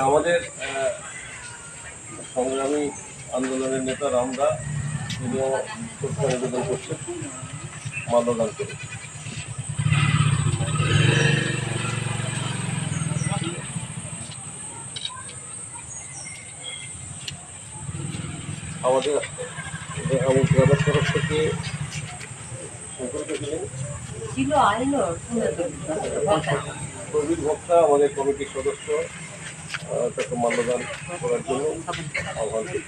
আমাদের সংগ্রামী আন্দোলনের নেতা রামদা তিনিও শ্রদ্ধা নিবেদন করছেন মাল্যদান করে। আমাদের তরফ থেকে প্রবীর ভক্তা আমাদের কমিটির সদস্য তাকে মাল্যদান করার জন্য আহ্বান করি।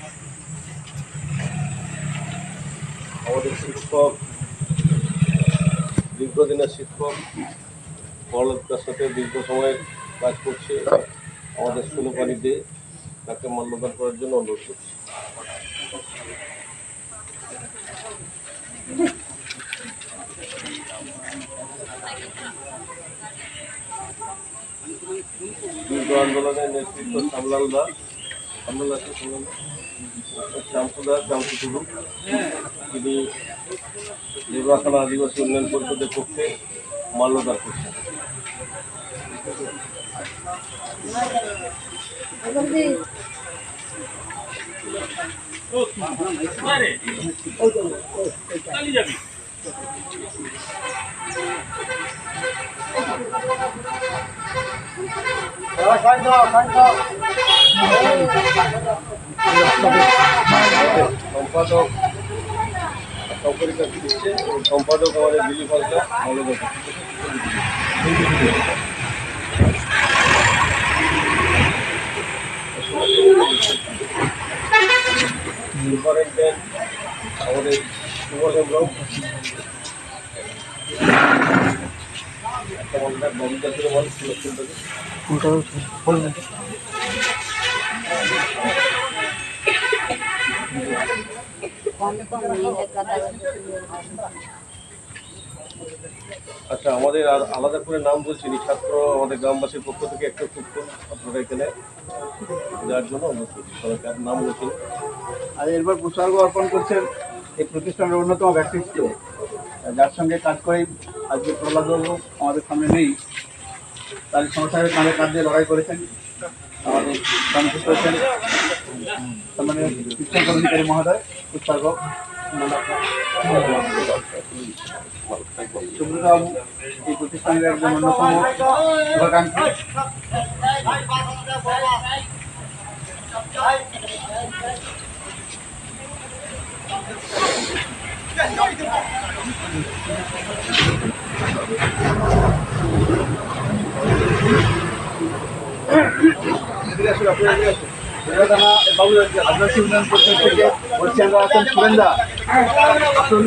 আমাদের শিক্ষক, দীর্ঘদিনের শিক্ষক, পড়ালেখার সাথে দীর্ঘ সময় কাজ করছে আমাদের ষোলপানিতে, তাকে মাল্যদান করার জন্য অনুরোধ করছি। দীর্ঘ আন্দোলনের নেতৃত্ব শামসুদা তিনি দেবরাখানা আদিবাসী উন্নয়ন পরিষদের পক্ষে মাল্যদান করছেন। সম্পাদক সরকারি কাছে দিচ্ছে এবং সম্পাদক আমাদের দিলীপ হালদার মাল্যদান সুপারিনটেন্ডেন্ট আমাদের শুভহেমরাও একটা মন্দির বন্ধের করে বল আচ্ছা, আমাদের আর আলাদা করে নাম বলছি ছাত্র আমাদের গ্রামবাসীর পক্ষ থেকে একটা যুক্ত আপনারা এখানে যার জন্য অনুরোধ করছি, সবাইকে নাম বলছেন। আর এরপর পুষ্পার্ঘ অর্পণ করছেন এই প্রতিষ্ঠানের অন্যতম ব্যক্তিত্ব, যার সঙ্গে কাজ করেই আজকে প্রহ্লাদবাবু আমাদের সামনে নেই, তার সংসারের কাঁধে কাঁধ দিয়ে লড়াই করেছেন, আমাদের সম্মানিত করেছেন সম্মানীয় শিক্ষা কর্মচারী মহোদয় পুষ্পার্ঘ সুব্রতবাবু এই প্রতিষ্ঠানের একজন অন্যতম শুভাকাঙ্ক্ষী। আদিবাসী উন্নয়ন পরিষদ থেকে বলছি আমরা আছেন সুরেন্দা আসুন।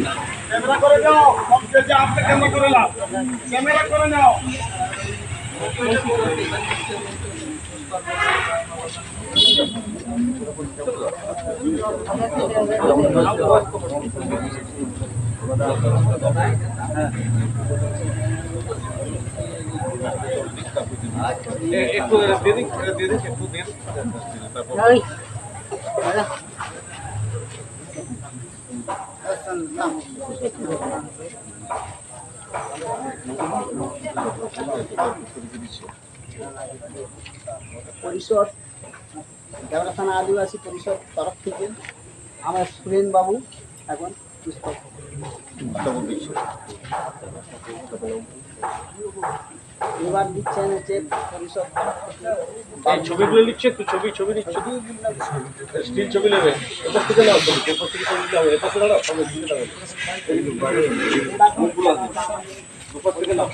একটু দেদিক একটু দেন পরিষদ দেবরাখানা আদিবাসী পরিষদ তরফ থেকে আমার সুরেন বাবু এখন পুস্তক এবার দিচ্ছেন হচ্ছে পরিষদ ছবিগুলো নিচ্ছে, একটু ছবি নিচ্ছে, স্টিল ছবি নেবে এরপর থেকে নাও, এরপর থেকে ছবি দিতে হবে, এরপর থেকে নাও, সঙ্গে দিতে হবে, দুপুর থেকে নাও।